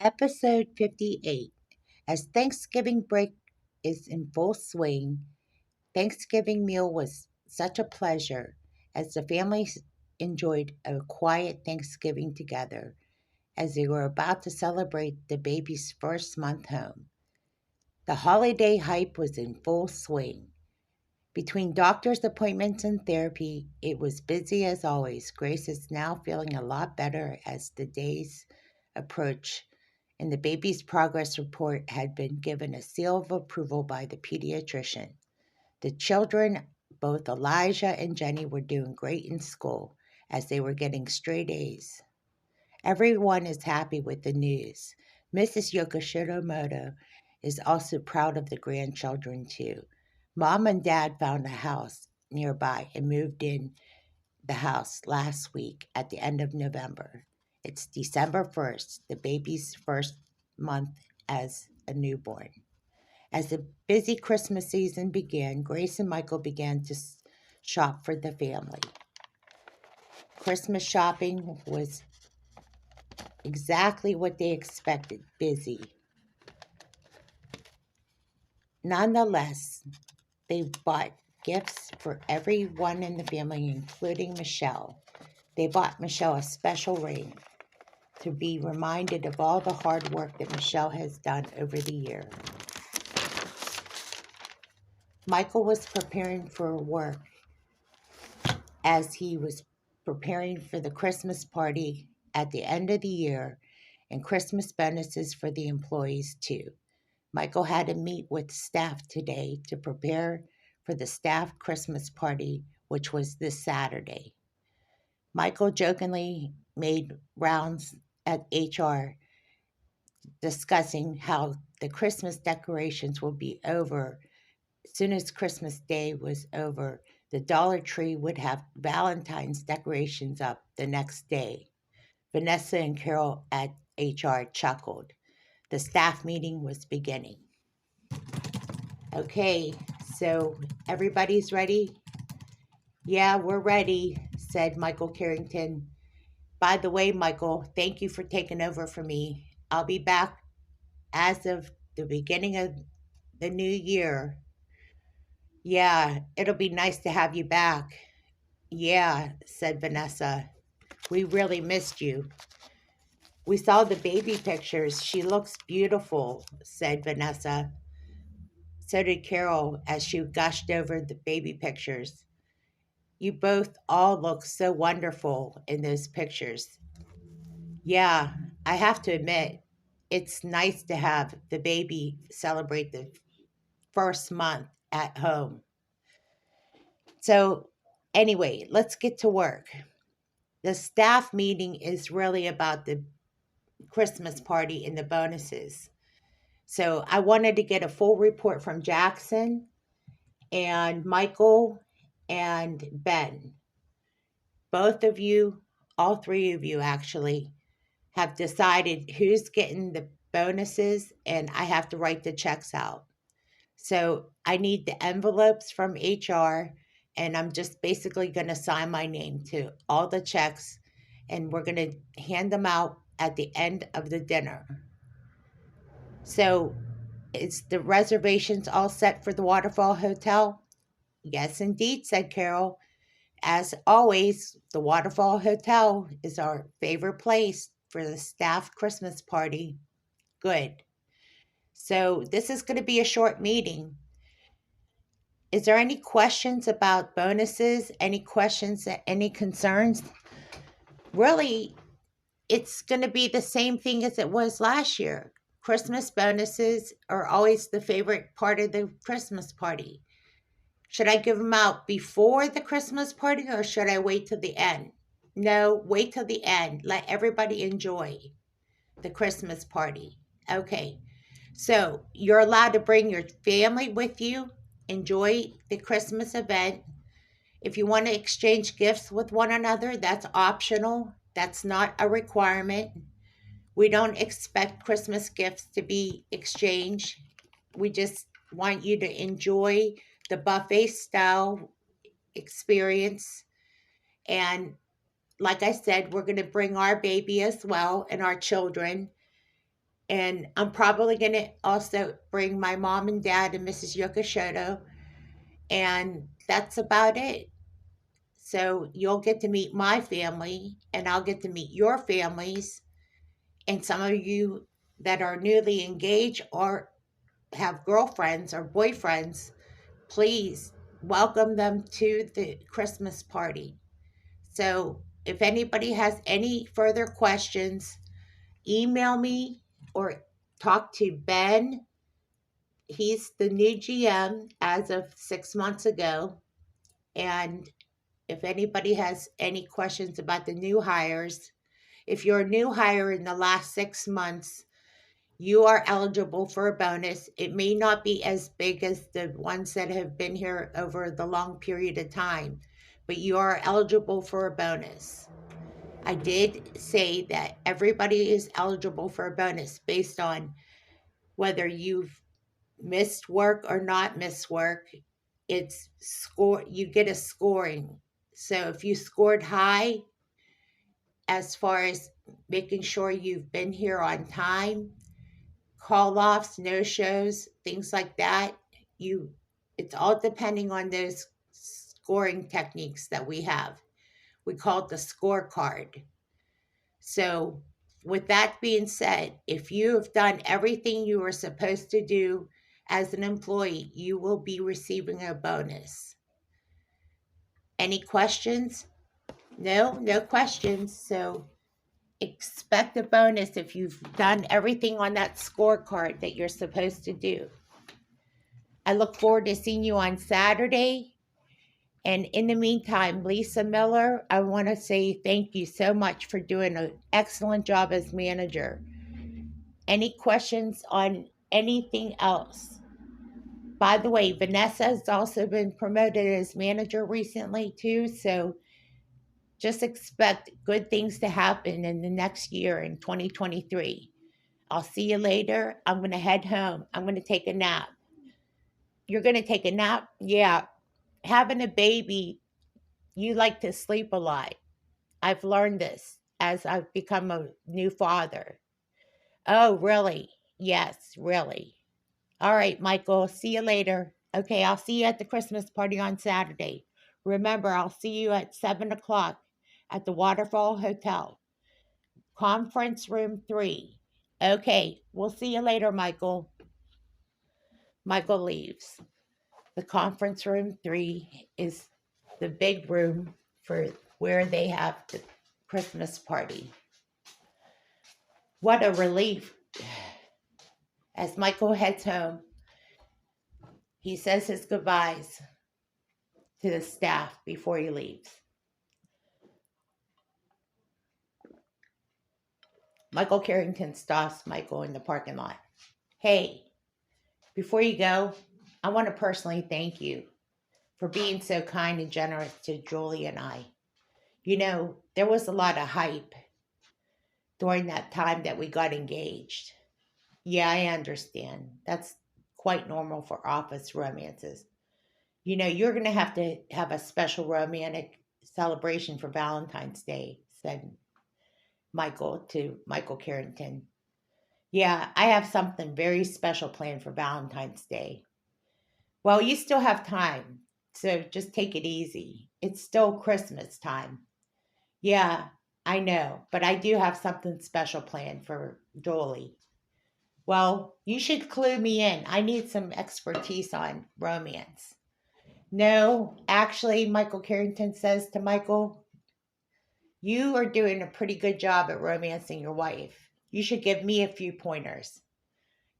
Episode 58. As Thanksgiving break is in full swing, Thanksgiving meal was such a pleasure as the families enjoyed a quiet Thanksgiving together as they were about to celebrate the baby's first month home. The holiday hype was in full swing. Between doctor's appointments and therapy, it was busy as always. Grace is now feeling a lot better as the days approach, and the baby's progress report had been given a seal of approval by the pediatrician. The children, both Elijah and Jenny, were doing great in school as they were getting straight A's. Everyone is happy with the news. Mrs. Yokoshimoto is also proud of the grandchildren too. Mom and Dad found a house nearby and moved in the house last week at the end of November. It's December 1st, the baby's first month as a newborn. As the busy Christmas season began, Grace and Michael began to shop for the family. Christmas shopping was exactly what they expected, busy. Nonetheless, they bought gifts for everyone in the family, including Michelle. They bought Michelle a special ring to be reminded of all the hard work that Michelle has done over the year. Michael was preparing for work as he was preparing for the Christmas party at the end of the year and Christmas bonuses for the employees too. Michael had to meet with staff today to prepare for the staff Christmas party, which was this Saturday. Michael jokingly made rounds at HR discussing how the Christmas decorations will be over. As soon as Christmas Day was over, the Dollar Tree would have Valentine's decorations up the next day. Vanessa and Carol at HR chuckled. The staff meeting was beginning. Okay, so everybody's ready? Yeah, we're ready, said Michael Carrington. By the way, Michael, thank you for taking over for me. I'll be back as of the beginning of the new year. Yeah, it'll be nice to have you back. Yeah, said Vanessa. We really missed you. We saw the baby pictures. She looks beautiful, said Vanessa. So did Carol as she gushed over the baby pictures. You both all look so wonderful in those pictures. Yeah, I have to admit, it's nice to have the baby celebrate the first month at home. So, anyway, let's get to work. The staff meeting is really about the Christmas party and the bonuses. So, I wanted to get a full report from Jackson and Michael and Ben. Both of you, all three of you actually, have decided who's getting the bonuses, and I have to write the checks out. So I need the envelopes from HR, and I'm just basically going to sign my name to all the checks, and we're going to hand them out at the end of the dinner. So, is the reservations all set for the Waterfall Hotel? Yes, indeed, said Carol. As always, the Waterfall Hotel is our favorite place for the staff Christmas party. Good. So, this is going to be a short meeting. Is there any questions about bonuses? Any questions, any concerns? Really, it's going to be the same thing as it was last year. Christmas bonuses are always the favorite part of the Christmas party. Should I give them out before the Christmas party or should I wait till the end? No, wait till the end. Let everybody enjoy the Christmas party. Okay, so you're allowed to bring your family with you, enjoy the Christmas event. If you want to exchange gifts with one another, that's optional. That's not a requirement. We don't expect Christmas gifts to be exchanged. We just want you to enjoy the buffet style experience. And like I said, we're going to bring our baby as well and our children. And I'm probably going to also bring my mom and dad and Mrs. Yokoshoto. And that's about it. So you'll get to meet my family, and I'll get to meet your families. And some of you that are newly engaged or have girlfriends or boyfriends, please welcome them to the Christmas party. So if anybody has any further questions, email me or talk to Ben. He's the new GM as of 6 months ago. And if anybody has any questions about the new hires, if you're a new hire in the last 6 months, you are eligible for a bonus. It may not be as big as the ones that have been here over the long period of time, but you are eligible for a bonus. I did say that everybody is eligible for a bonus based on whether you've missed work or not missed work. It's score, you get a scoring. So if you scored high as far as making sure you've been here on time, call offs, no shows, things like that, you it's all depending on those scoring techniques that we have. We call it the scorecard. So with that being said, if you have done everything you were supposed to do as an employee, you will be receiving a bonus. Any questions? No questions. So expect a bonus if you've done everything on that scorecard that you're supposed to do. I look forward to seeing you on Saturday. And in the meantime, Lisa Miller, I want to say thank you so much for doing an excellent job as manager. Any questions on anything else? By the way, Vanessa has also been promoted as manager recently, too. So just expect good things to happen in the next year in 2023. I'll see you later. I'm going to head home. I'm going to take a nap. You're going to take a nap? Yeah. Having a baby, you like to sleep a lot. I've learned this as I've become a new father. Oh, really? Yes, really. All right, Michael. See you later. Okay, I'll see you at the Christmas party on Saturday. Remember, I'll see you at 7 o'clock at the Waterfall Hotel, conference room 3. Okay, we'll see you later, Michael. Michael leaves. The conference room 3 is the big room for where they have the Christmas party. What a relief. As Michael heads home, he says his goodbyes to the staff before he leaves. Michael Carrington stops Michael in the parking lot. Hey, before you go, I want to personally thank you for being so kind and generous to Julie and I. You know, there was a lot of hype during that time that we got engaged. Yeah, I understand. That's quite normal for office romances. You know, you're going to have a special romantic celebration for Valentine's Day, said Michael to Michael Carrington. Yeah, I have something very special planned for Valentine's Day. Well, you still have time, so just take it easy. It's still Christmas time. Yeah, I know, but I do have something special planned for Jolie. Well, you should clue me in. I need some expertise on romance. No, actually, Michael Carrington says to Michael, you are doing a pretty good job at romancing your wife. You should give me a few pointers.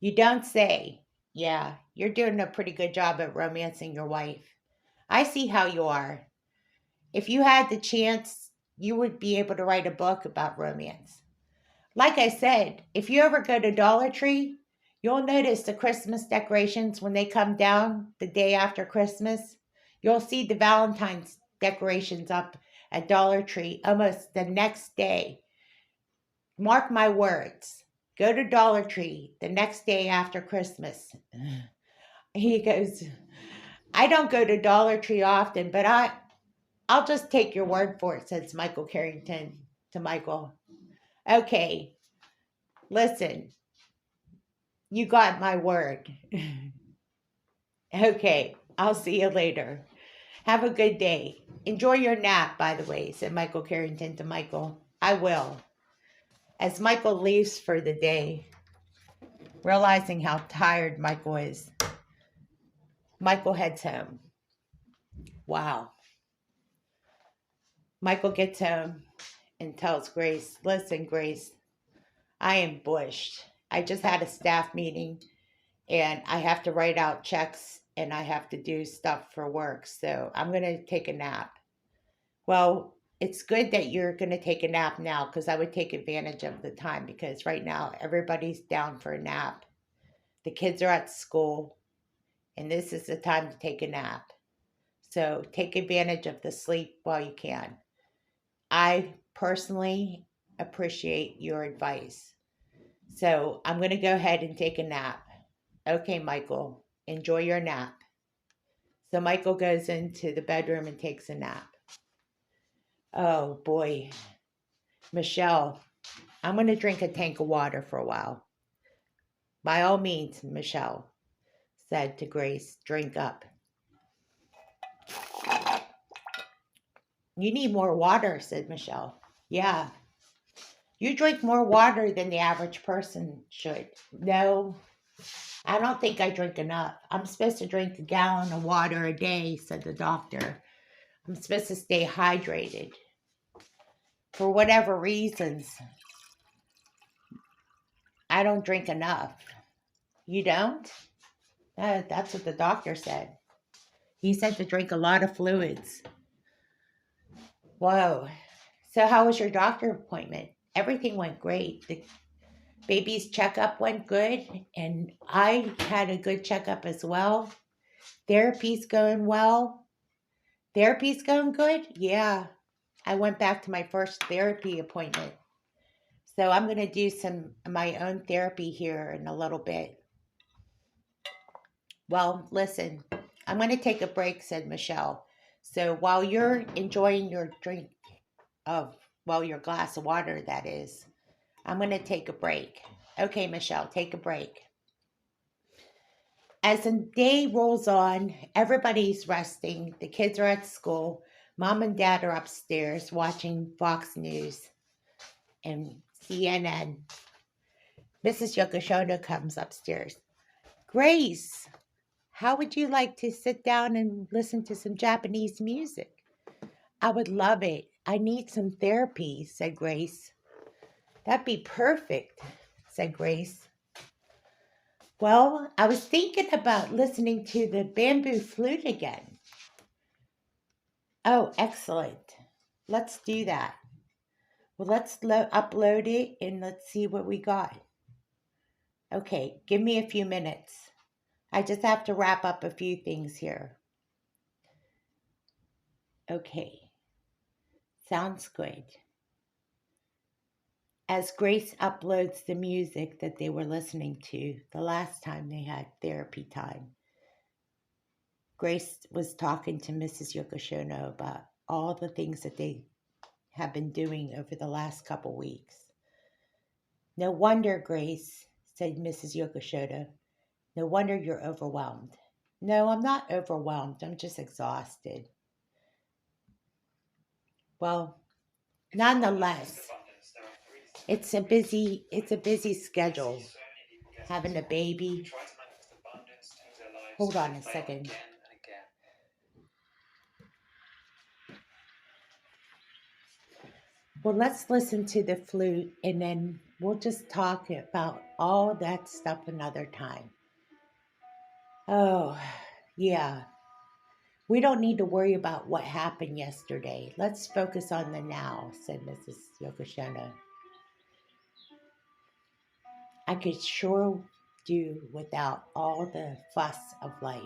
You don't say. Yeah, you're doing a pretty good job at romancing your wife. I see how you are. If you had the chance, you would be able to write a book about romance. Like I said, if you ever go to Dollar Tree, you'll notice the Christmas decorations when they come down the day after Christmas. You'll see the Valentine's decorations up at Dollar Tree almost the next day. Mark my words. Go to Dollar Tree the next day after Christmas. He goes, I don't go to Dollar Tree often, but I'll just take your word for it, says Michael Carrington to Michael. Okay, listen. You got my word. Okay, I'll see you later. Have a good day. Enjoy your nap, by the way, said Michael Carrington to Michael. I will. As Michael leaves for the day, realizing how tired Michael is, Michael heads home. Wow. Michael gets home and tells Grace, listen, Grace, I am bushed. I just had a staff meeting and I have to write out checks and I have to do stuff for work. So I'm going to take a nap. Well, it's good that you're going to take a nap now because I would take advantage of the time because right now everybody's down for a nap. The kids are at school and this is the time to take a nap. So take advantage of the sleep while you can. I personally appreciate your advice. So I'm going to go ahead and take a nap. Okay, Michael, enjoy your nap. So Michael goes into the bedroom and takes a nap. Oh boy, Michelle, I'm going to drink a tank of water for a while. By all means, Michelle said to Grace, drink up. You need more water, said Michelle. Yeah, you drink more water than the average person should. No, I don't think I drink enough. I'm supposed to drink a gallon of water a day, said the doctor. I'm supposed to stay hydrated. For whatever reasons, I don't drink enough. You don't? That's what the doctor said. He said to drink a lot of fluids. Whoa. So, how was your doctor appointment? Everything went great. The baby's checkup went good, and I had a good checkup as well. Therapy's going well. Therapy's going good? Yeah. I went back to my first therapy appointment. So, I'm going to do some my own therapy here in a little bit. Well, listen, I'm going to take a break, said Michelle. So while you're enjoying your drink of, well, your glass of water, that is, I'm going to take a break. Okay, Michelle, take a break. As the day rolls on, everybody's resting. The kids are at school. Mom and dad are upstairs watching Fox News and CNN. Mrs. Yokoshona comes upstairs. Grace, how would you like to sit down and listen to some Japanese music? I would love it. I need some therapy, said Grace. That'd be perfect, said Grace. Well, I was thinking about listening to the bamboo flute again. Oh, excellent. Let's do that. Well, let's upload it and let's see what we got. Okay, give me a few minutes. I just have to wrap up a few things here. Okay, sounds good. As Grace uploads the music that they were listening to the last time they had therapy time, Grace was talking to Mrs. Yokoshona about all the things that they have been doing over the last couple weeks. No wonder, Grace, said Mrs. Yokoshona. No wonder you're overwhelmed. No, I'm not overwhelmed. I'm just exhausted. Well, nonetheless, it's a busy schedule. Having a baby. Hold on a second. Well, let's listen to the flute and then we'll just talk about all that stuff another time. Oh, yeah. We don't need to worry about what happened yesterday. Let's focus on the now, said Mrs. Yokoshona. I could sure do without all the fuss of life.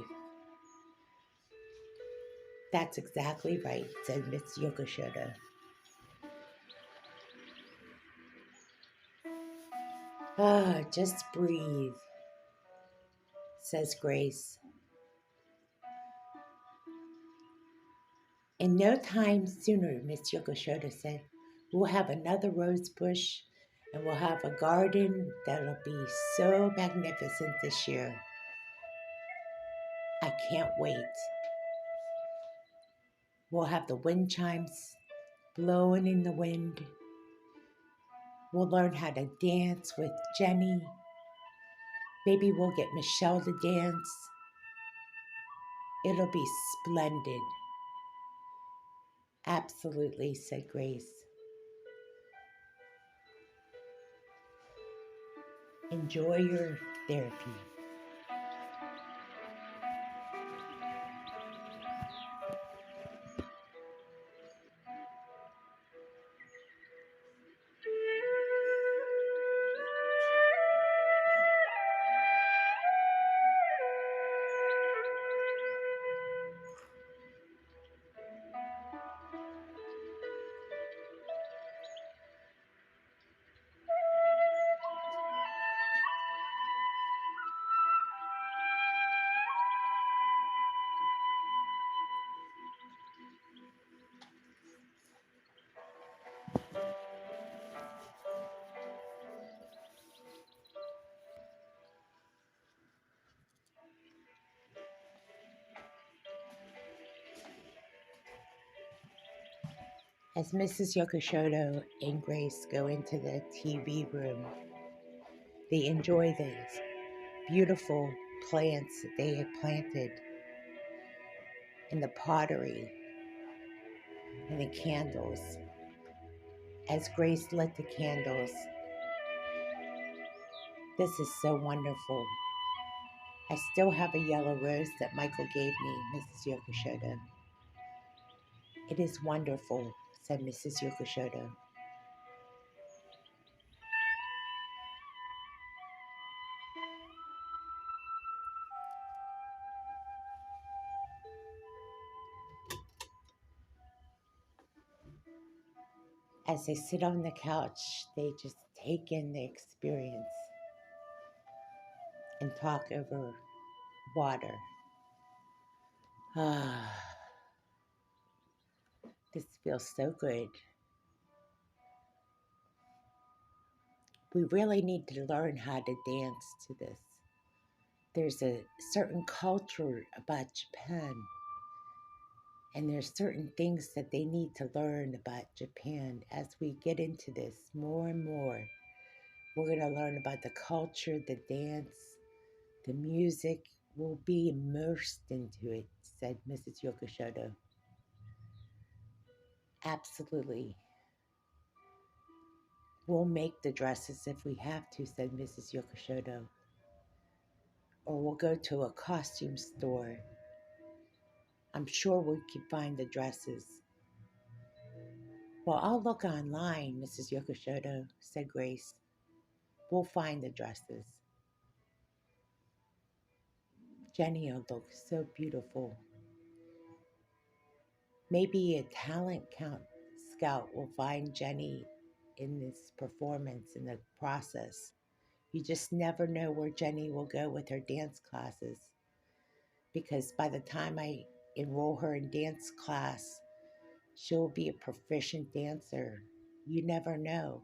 That's exactly right, said Miss Yokoshona. Ah, just breathe, says Grace. In no time sooner, Miss Yokoshona said, we'll have another rose bush And we'll have a garden that'll be so magnificent this year. I can't wait. We'll have the wind chimes blowing in the wind. We'll learn how to dance with Jenny. Maybe we'll get Michelle to dance. It'll be splendid. Absolutely, said Grace. Enjoy your therapy. As Mrs. Yokoshodo and Grace go into the TV room, they enjoy these beautiful plants that they had planted and the pottery and the candles. As Grace lit the candles, this is so wonderful. I still have a yellow rose that Michael gave me, Mrs. Yokoshodo. It is wonderful, said Mrs. Yokoshodo. As they sit on the couch, they just take in the experience and talk over water. Ah, this feels so good. We really need to learn how to dance to this. There's a certain culture about Japan, and there's certain things that they need to learn about Japan. As we get into this more and more, we're going to learn about the culture, the dance, the music. We'll be immersed into it, said Mrs. Yokoshodo. Absolutely. We'll make the dresses if we have to, said Mrs. Yokoshodo. Or we'll go to a costume store. I'm sure we can find the dresses. Well, I'll look online, Mrs. Yokoshodo, said Grace. We'll find the dresses. Jenny will look so beautiful. Maybe a talent scout will find Jenny in this performance, in the process. You just never know where Jenny will go with her dance classes. Because by the time I enroll her in dance class, she'll be a proficient dancer. You never know.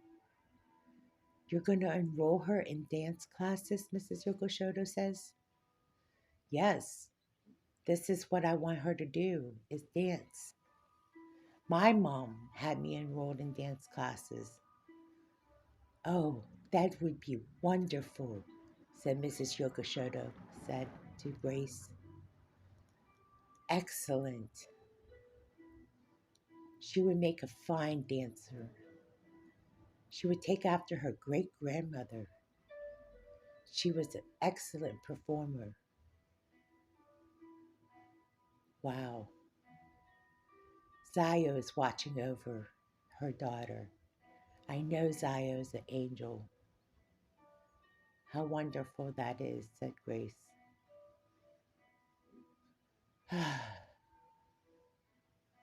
You're going to enroll her in dance classes, Mrs. Yokoshodo says. Yes, this is what I want her to do, is dance. My mom had me enrolled in dance classes. Oh, that would be wonderful, said Mrs. Yokoshodo, said to Grace. Excellent. She would make a fine dancer. She would take after her great-grandmother. She was an excellent performer. Wow. Zayo is watching over her daughter. I know Zayo is an angel. How wonderful that is, said Grace.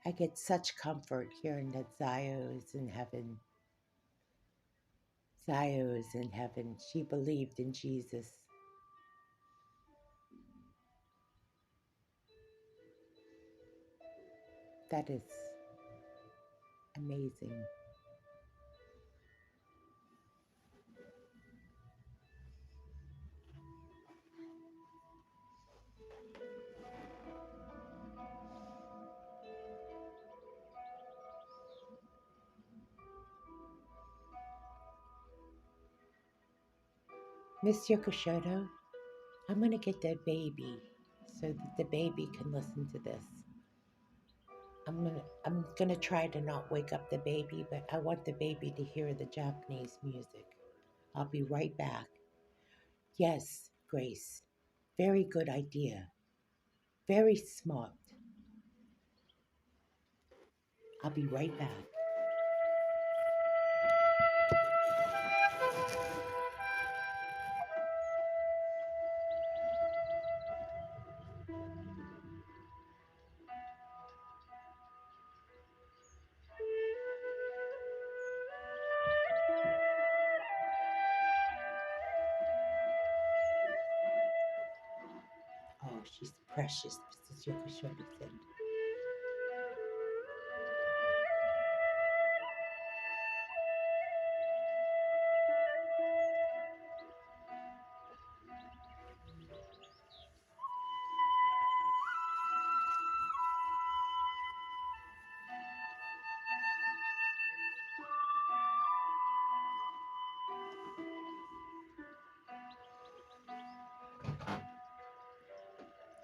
I get such comfort hearing that Zayo is in heaven. Zayo is in heaven. She believed in Jesus. That is amazing. Miss Yokoshoto, I'm going to get the baby so that the baby can listen to this. I'm gonna try to not wake up the baby, but I want the baby to hear the Japanese music. I'll be right back. Yes, Grace. Very good idea. Very smart. I'll be right back. Oh, she's precious, Mrs. Yokoshoto said.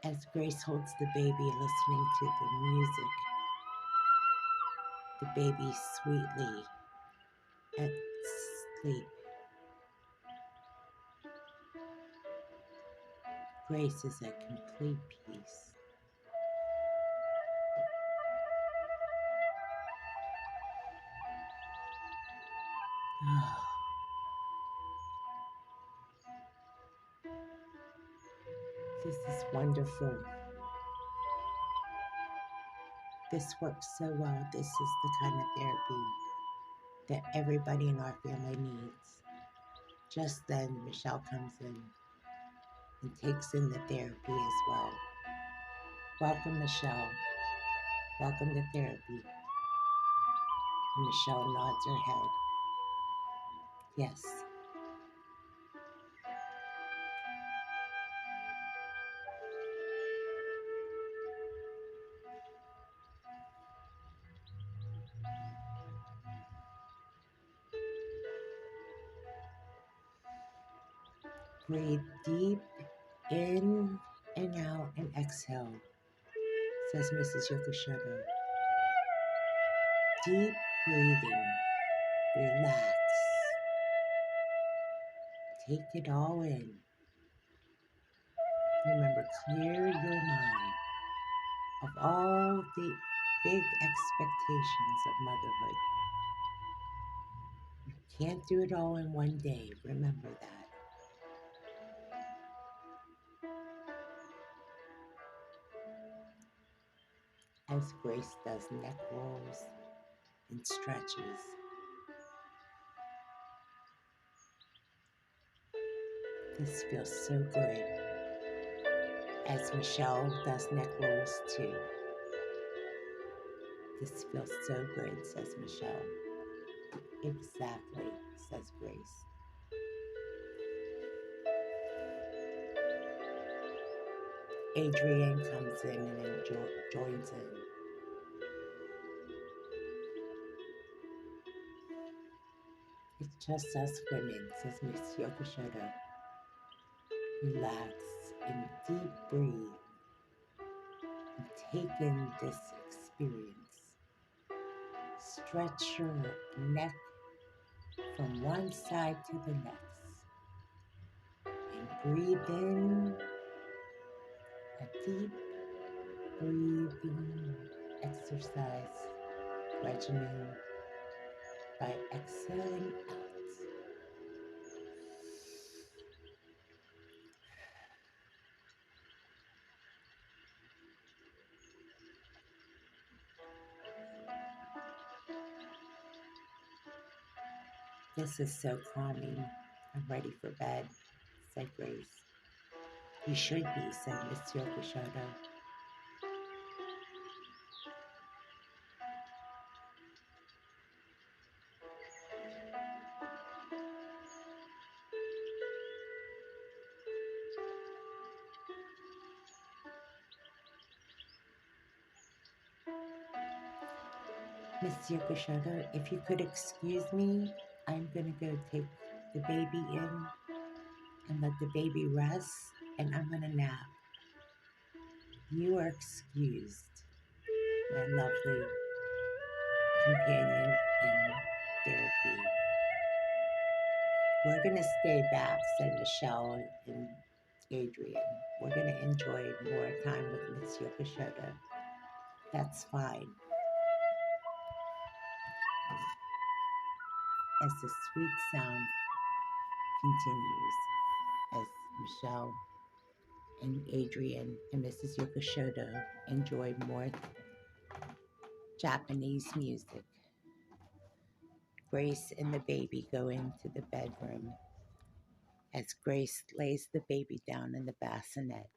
As Grace holds the baby listening to the music, the baby sweetly at sleep. Grace is at complete peace. Oh, this is wonderful. This works so well. This is the kind of therapy that everybody in our family needs. Just then, Michelle comes in and takes in the therapy as well. Welcome, Michelle. Welcome to therapy. And Michelle nods her head. Yes. Breathe deep in and out and exhale, says Mrs. Yokoshoto. Deep breathing. Relax. Take it all in. Remember, clear your mind of all the big expectations of motherhood. You can't do it all in one day. Remember that. As Grace does neck rolls and stretches, this feels so good. As Michelle does neck rolls too. This feels so good, says Michelle. Exactly, says Grace. Adrienne comes in and joins in. It's just us women, says Miss Yokoshoto. Relax and deep breathe and take in this experience. Stretch your neck from one side to the next and breathe in a deep breathing exercise regimen by exhaling out. This is so calming. I'm ready for bed, said Grace. You should be, said Miss Yokoshoto. Miss Yokoshoto, if you could excuse me, I'm going to go take the baby in. I'm and let the baby rest, and I'm going to nap. You are excused, my lovely companion in therapy. We're going to stay back, said Michelle and Adrian. We're going to enjoy more time with Miss Yokoshoda. That's fine. As the sweet sound continues, as Michelle and Adrian and Mrs. Yokoshoda enjoy more Japanese music. Grace and the baby go into the bedroom as Grace lays the baby down in the bassinet,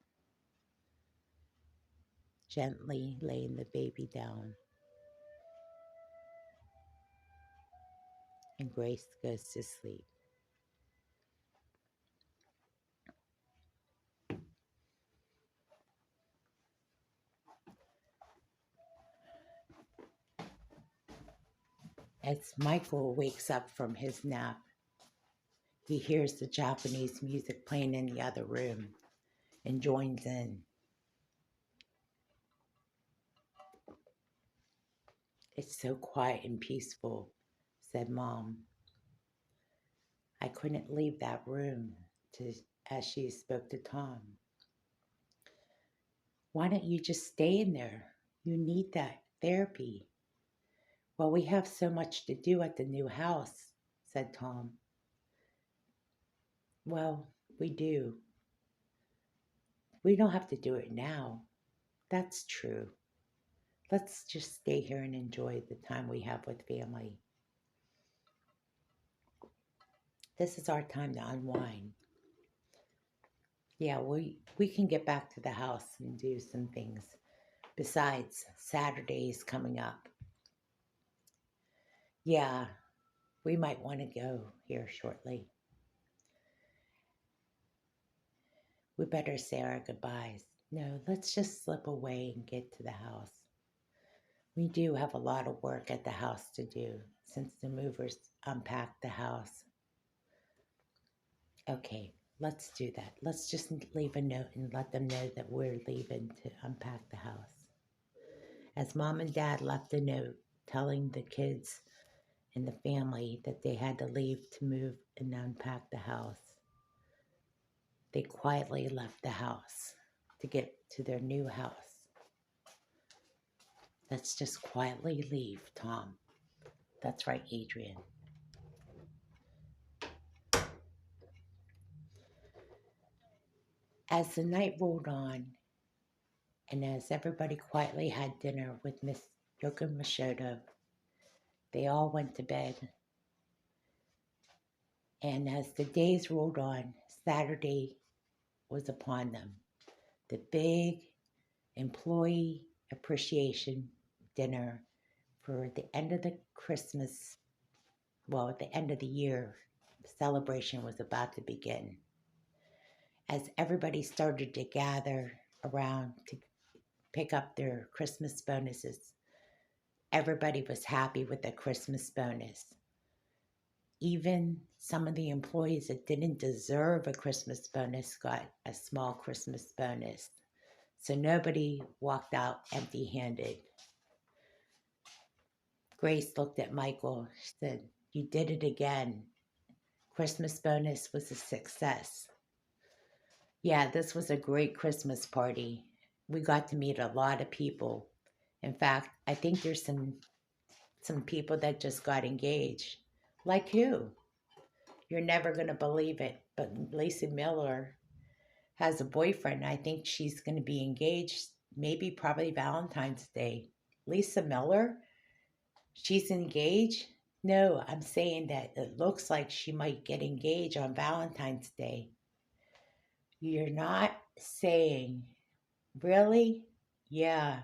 gently laying the baby down. And Grace goes to sleep. As Michael wakes up from his nap, he hears the Japanese music playing in the other room and joins in. It's so quiet and peaceful, said Mom. I couldn't leave that room, as she spoke to Tom. Why don't you just stay in there? You need that therapy. Well, we have so much to do at the new house, said Tom. Well, we do. We don't have to do it now. That's true. Let's just stay here and enjoy the time we have with family. This is our time to unwind. Yeah, we can get back to the house and do some things. Besides, Saturday's coming up. Yeah, we might want to go here shortly. We better say our goodbyes. No, let's just slip away and get to the house. We do have a lot of work at the house to do since the movers unpacked the house. Okay, let's do that. Let's just leave a note and let them know that we're leaving to unpack the house. As Mom and Dad left a note telling the kids and the family that they had to leave to move and unpack the house, they quietly left the house to get to their new house. Let's just quietly leave, Tom. That's right, Adrian. As the night rolled on, and as everybody quietly had dinner with Miss Yoko Mashoda, they all went to bed. And as the days rolled on, Saturday was upon them. The big employee appreciation dinner for the end of the Christmas, at the end of the year, the celebration was about to begin. As everybody started to gather around to pick up their Christmas bonuses, everybody was happy with the Christmas bonus. Even some of the employees that didn't deserve a Christmas bonus got a small Christmas bonus. So nobody walked out empty-handed. Grace looked at Michael. She said, "You did it again. Christmas bonus was a success." Yeah, this was a great Christmas party. We got to meet a lot of people. In fact, I think there's some people that just got engaged. Like who? You're never going to believe it, but Lacey Miller has a boyfriend. I think she's going to be engaged, probably Valentine's Day. Lisa Miller? She's engaged? No, I'm saying that it looks like she might get engaged on Valentine's Day. You're not saying, really? Yeah.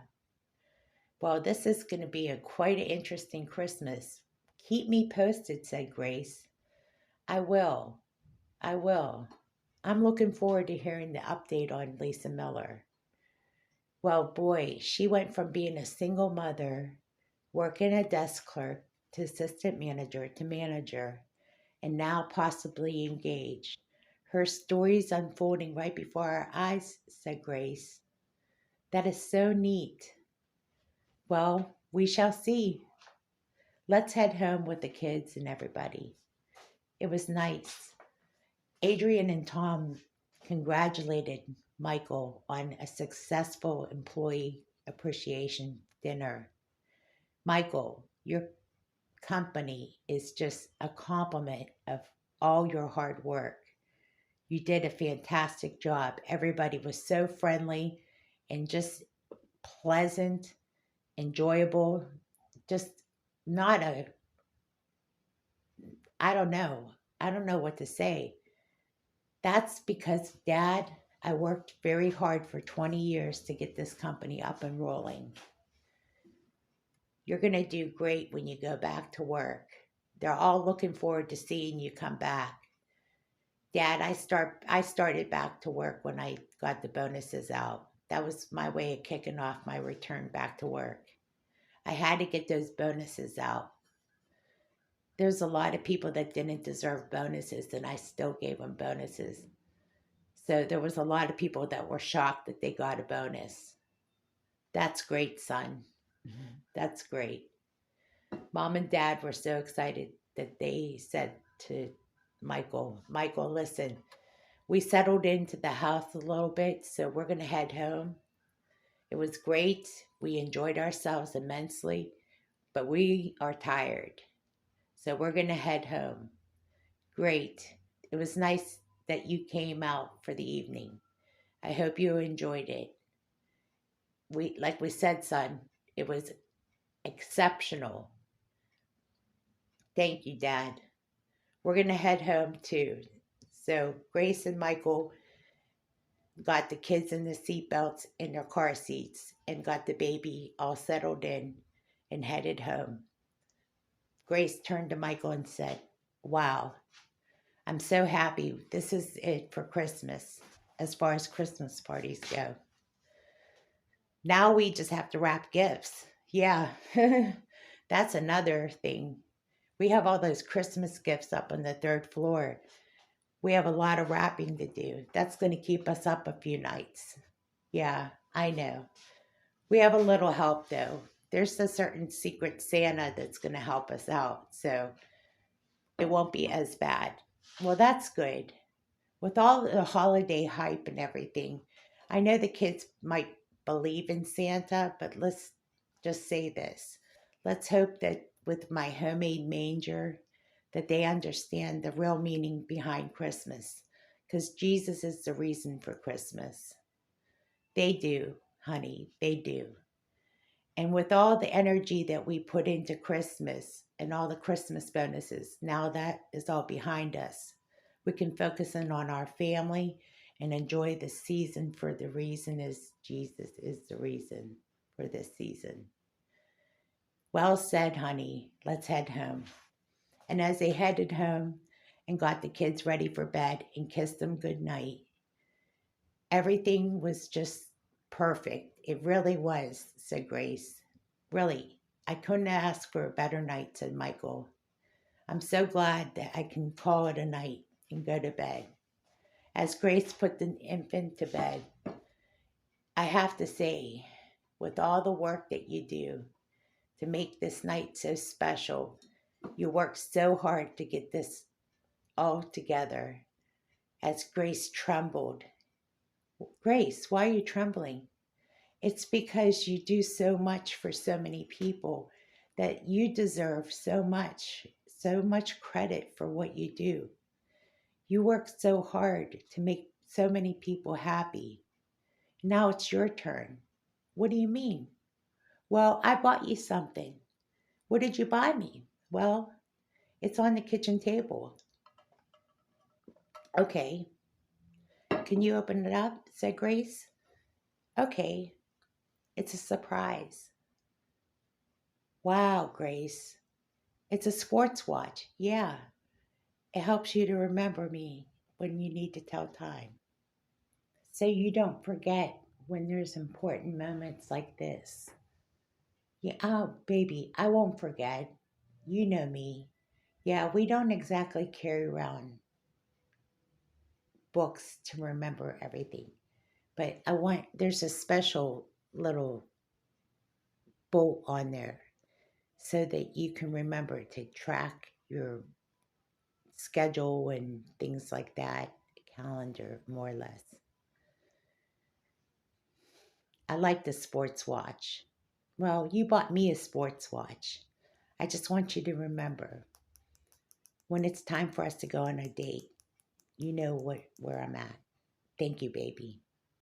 Well, this is going to be quite an interesting Christmas. Keep me posted, said Grace. I will. I'm looking forward to hearing the update on Lisa Miller. Well, boy, she went from being a single mother, working a desk clerk, to assistant manager, to manager, and now possibly engaged. Her story's unfolding right before our eyes, said Grace. That is so neat. Well, we shall see. Let's head home with the kids and everybody. It was nice. Adrian and Tom congratulated Michael on a successful employee appreciation dinner. Michael, your company is just a compliment of all your hard work. You did a fantastic job. Everybody was so friendly and just pleasant, enjoyable, just not a, I don't know. I don't know what to say. That's because, Dad, I worked very hard for 20 years to get this company up and rolling. You're going to do great when you go back to work. They're all looking forward to seeing you come back. Dad, I started back to work when I got the bonuses out. That was my way of kicking off my return back to work. I had to get those bonuses out. There's a lot of people that didn't deserve bonuses, and I still gave them bonuses. So there was a lot of people that were shocked that they got a bonus. That's great, son. That's great. Mom and Dad were so excited that they said to Michael, Michael, listen, we settled into the house a little bit, so we're going to head home. It was great. We enjoyed ourselves immensely, but we are tired. So we're going to head home. Great. It was nice that you came out for the evening. I hope you enjoyed it. Like we said, son, it was exceptional. Thank you, Dad. We're going to head home too. So Grace and Michael got the kids in the seatbelts in their car seats and got the baby all settled in and headed home. Grace turned to Michael and said, Wow, I'm so happy. This is it for Christmas, as far as Christmas parties go. Now we just have to wrap gifts. Yeah, that's another thing. We have all those Christmas gifts up on the third floor. We have a lot of wrapping to do. That's going to keep us up a few nights. Yeah, I know. We have a little help though. There's a certain secret Santa that's going to help us out. So it won't be as bad. Well, that's good. With all the holiday hype and everything, I know the kids might believe in Santa, but let's just say this. Let's hope that with my homemade manger, that they understand the real meaning behind Christmas, because Jesus is the reason for Christmas. They do, honey, they do. And with all the energy that we put into Christmas and all the Christmas bonuses, now that is all behind us. We can focus in on our family and enjoy the season for the reason is Jesus is the reason for this season. Well said, honey. Let's head home. And as they headed home and got the kids ready for bed and kissed them good night, everything was just perfect. It really was, said Grace. Really, I couldn't ask for a better night, said Michael. I'm so glad that I can call it a night and go to bed. As Grace put the infant to bed, I have to say, with all the work that you do to make this night so special, you work so hard to get this all together. As Grace trembled, Grace, why are you trembling? It's because you do so much for so many people that you deserve so much credit for what you do. You work so hard to make so many people happy. Now it's your turn. What do you mean? Well, I bought you something. What did you buy me? Well, it's on the kitchen table. Okay. Can you open it up? Said Grace. Okay. It's a surprise. Wow, Grace. It's a sports watch. Yeah. It helps you to remember me when you need to tell time. So you don't forget when there's important moments like this. Yeah, oh, baby, I won't forget. You know me. Yeah, we don't exactly carry around books to remember everything. But there's a special little bolt on there so that you can remember to track your schedule and things like that, calendar, more or less. I like the sports watch. Well, you bought me a sports watch. I just want you to remember when it's time for us to go on a date, you know where I'm at. Thank you, baby.